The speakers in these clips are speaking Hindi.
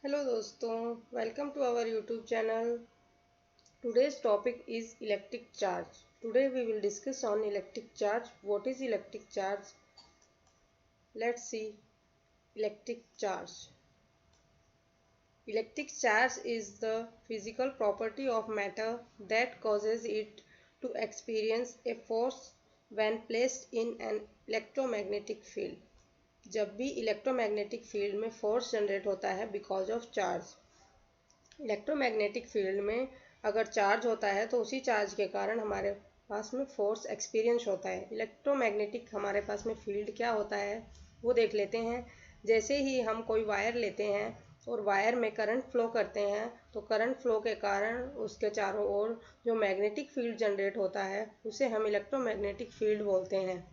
हेलो दोस्तों, welcome to our YouTube channel. Today's topic is electric charge. Today we will discuss on electric charge. What is electric charge? Let's see. Electric charge. Electric charge is the physical property of matter that causes it to experience a force when placed in an electromagnetic field. जब भी इलेक्ट्रोमैग्नेटिक फील्ड में फोर्स जनरेट होता है because of charge. Electromagnetic field में अगर चार्ज होता है तो उसी चार्ज के कारण हमारे पास में फोर्स एक्सपीरियंस होता है। इलेक्ट्रोमैग्नेटिक हमारे पास में फील्ड क्या होता है वो देख लेते हैं। जैसे ही हम कोई वायर लेते हैं और वायर में करंट फ्लो करते हैं तो करंट फ्लो के कारण उसके चारों ओर जो मैग्नेटिक फील्ड जनरेट होता है उसे हम इलेक्ट्रोमैग्नेटिक फील्ड बोलते हैं।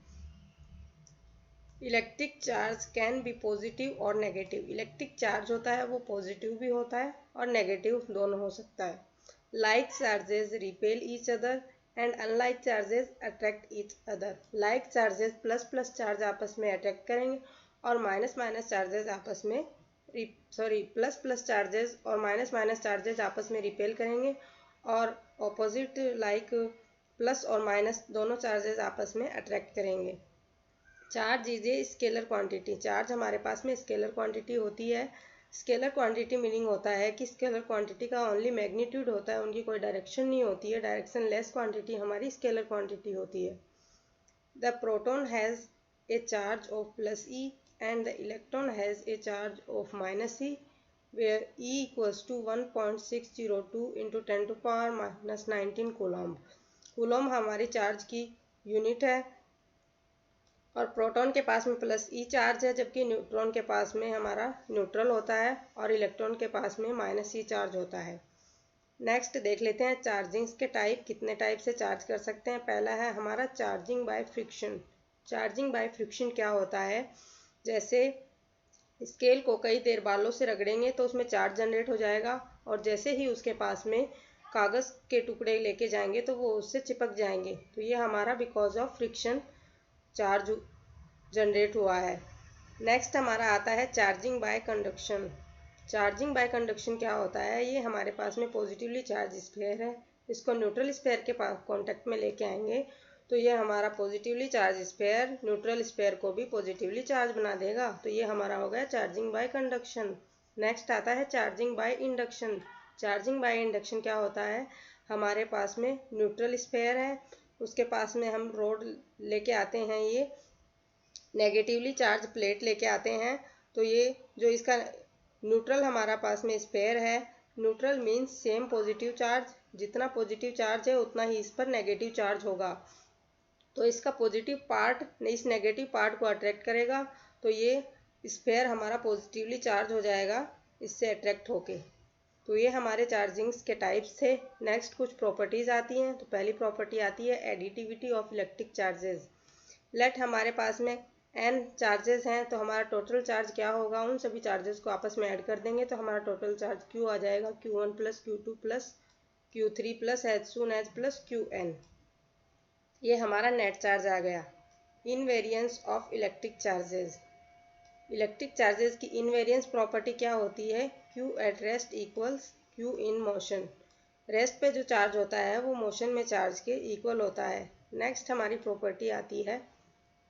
Electric charge can be positive और नेगेटिव। इलेक्ट्रिक चार्ज होता है वो पॉजिटिव भी होता है और नेगेटिव दोनों हो सकता है। Like charges repel each other and unlike charges attract each other. Like charges plus plus charge आपस में अट्रैक्ट करेंगे और माइनस माइनस चार्जेस आपस में प्लस प्लस चार्जेस और माइनस माइनस चार्जेस आपस में रिपेल करेंगे और ऑपोजिट लाइक प्लस और माइनस दोनों चार्जेस आपस में अट्रैक्ट करेंगे। Charge is a scalar quantity. Charge हमारे पास में स्केलर क्वांटिटी होती है। स्केलर क्वांटिटी मीनिंग होता है कि स्केलर क्वांटिटी का ओनली मैग्नीट्यूड होता है, उनकी कोई डायरेक्शन नहीं होती है। डायरेक्शन लेस क्वांटिटी हमारी स्केलर क्वांटिटी होती है। The proton has a charge of plus e and the electron has a charge of minus e where e equals to 1.602 into 10⁻⁻19 coulomb. Coulomb हमारी चार्ज की यूनिट है और प्रोटॉन के पास में प्लस ई चार्ज है जबकि न्यूट्रॉन के पास में हमारा न्यूट्रल होता है और इलेक्ट्रॉन के पास में माइनस ई चार्ज होता है। नेक्स्ट देख लेते हैं चार्जिंग्स के टाइप, कितने टाइप से चार्ज कर सकते हैं। पहला है हमारा charging by friction. Charging by friction क्या होता है, जैसे स्केल को कई देर बालों से रगड़ेंगे तो उसमें चार्ज जनरेट हो जाएगा और जैसे ही उसके पास में कागज़ के टुकड़े लेके जाएंगे तो वो उससे चिपक जाएंगे। तो ये हमारा because of friction charge generate हुआ है। नेक्स्ट हमारा आता है charging by conduction. Charging by conduction क्या होता है, ये हमारे पास में पॉजिटिवली चार्ज स्फीयर है, इसको न्यूट्रल स्फीयर के पास कांटेक्ट में लेके आएंगे तो ये हमारा positively charge sphere neutral sphere को भी पॉजिटिवली चार्ज बना देगा। तो ये हमारा हो गया चार्जिंग बाय कंडक्शन। नेक्स्ट आता है charging by induction. Charging by induction क्या होता है, हमारे पास में न्यूट्रल स्फीयर है, उसके पास में हम रोड लेके आते हैं, ये नेगेटिवली चार्ज प्लेट लेके आते हैं। तो ये जो इसका न्यूट्रल हमारा पास में स्फीयर है, neutral means same positive charge, जितना पॉजिटिव चार्ज है उतना ही इस पर नेगेटिव चार्ज होगा। तो इसका पॉजिटिव पार्ट इस नेगेटिव पार्ट को अट्रैक्ट करेगा तो ये स्फीयर हमारा पॉजिटिवली चार्ज हो जाएगा इससे अट्रैक्ट होके। तो ये हमारे चार्जिंग्स के टाइप्स थे। नेक्स्ट कुछ प्रॉपर्टीज़ आती हैं। तो पहली प्रॉपर्टी आती है additivity of electric charges. Let हमारे पास में n चार्जेस हैं तो हमारा टोटल चार्ज क्या होगा, उन सभी चार्जेस को आपस में ऐड कर देंगे तो हमारा टोटल चार्ज Q आ जाएगा, Q1 plus Q2 plus Q3 plus H son H plus Qn। ये हमारा नेट चार्ज आ गया। Invariance of electric charges. Electric charges की इनवेरियंस प्रॉपर्टी क्या होती है, Q at rest equals Q in motion. Rest पे जो चार्ज होता है वो मोशन में चार्ज के इक्वल होता है। नेक्स्ट हमारी प्रॉपर्टी आती है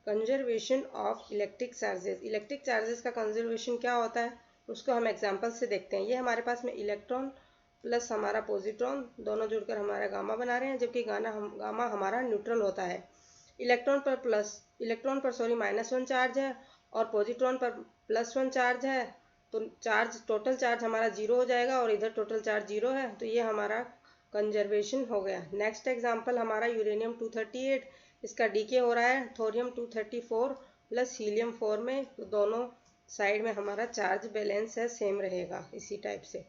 conservation of electric charges. Electric charges का कंजर्वेशन क्या होता है उसको हम एग्जांपल से देखते हैं। ये हमारे पास में इलेक्ट्रॉन प्लस हमारा पॉजिट्रॉन दोनों जुड़कर हमारा गामा बना रहे हैं जबकि गामा हमारा न्यूट्रल होता है। इलेक्ट्रॉन पर -1 चार्ज है और पॉजिट्रॉन पर +1 चार्ज है तो टोटल चार्ज हमारा 0 हो जाएगा और इधर टोटल चार्ज 0 है तो ये हमारा कंजर्वेशन हो गया। नेक्स्ट एग्जांपल हमारा यूरेनियम 238, इसका डीके हो रहा है थोरियम 234 प्लस हीलियम 4 में, तो दोनों साइड में हमारा चार्ज बैलेंस है, सेम रहेगा इसी टाइप से।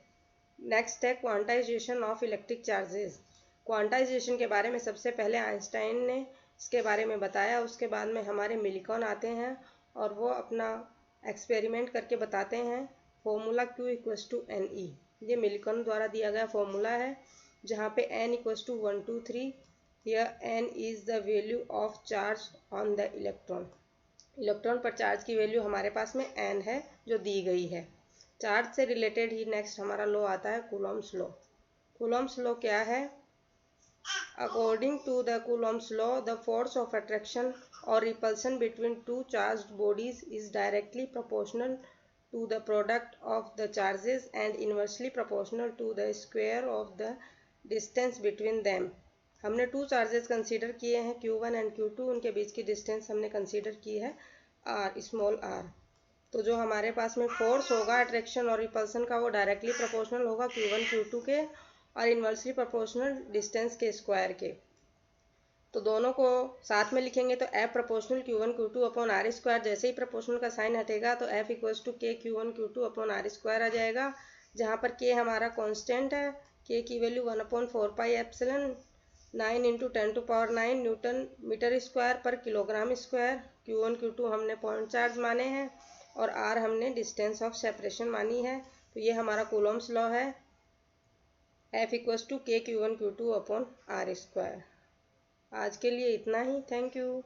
नेक्स्ट है quantization of electric charges. Quantization के बारे में सबसे पहले आइंस्टाइन ने इसके बारे में बताया, उसके बाद में हमारे मिलिकॉन आते हैं और वो अपना एक्सपेरिमेंट करके बताते हैं। Formula Q equals to NE, ये मिलिकॉन द्वारा दिया गया फॉर्मूला है जहाँ पे n equals to 1 2 3। Here n is the value of charge on the electron। Electron पर चार्ज की वैल्यू हमारे पास में n है जो दी गई है। चार्ज से रिलेटेड ही नेक्स्ट हमारा लॉ आता है कूलॉम्स लॉ। कूलॉम्स लॉ क्या है? According to the Coulomb's law, the force of attraction or repulsion between two charged bodies is directly proportional to the product of the charges and inversely proportional to the square of the distance between them। हमने टू चार्जेस कंसीडर किए हैं Q1 एंड Q2, उनके बीच की डिस्टेंस हमने कंसीडर की है R, स्मॉल r। तो जो हमारे पास में फोर्स होगा अट्रैक्शन और रिपल्सन का, वो डायरेक्टली प्रोपोर्शनल होगा Q1 Q2 के और इन्वर्सली प्रोपोर्शनल डिस्टेंस के स्क्वायर के। तो दोनों को साथ में लिखेंगे तो F proportional Q1 Q2 upon R square. जैसे ही प्रोपोर्शनल का साइन हटेगा तो F equals to K Q1 Q2 upon R square आ जाएगा, जहाँ पर K हमारा कांस्टेंट है। K की वैल्यू 1/4πε 9 × 10⁹ न्यूटन मीटर स्क्वायर पर किलोग्राम स्क्वायर। Q1 Q2 हमने पॉइंट चार्ज माने हैं और R हमने डिस्टेंस ऑफ सेपरेशन मानी है। तो ये हमारा कूलॉम्स लॉ है, F equals to K Q1 Q2 upon R square. आज के लिए इतना ही। Thank you.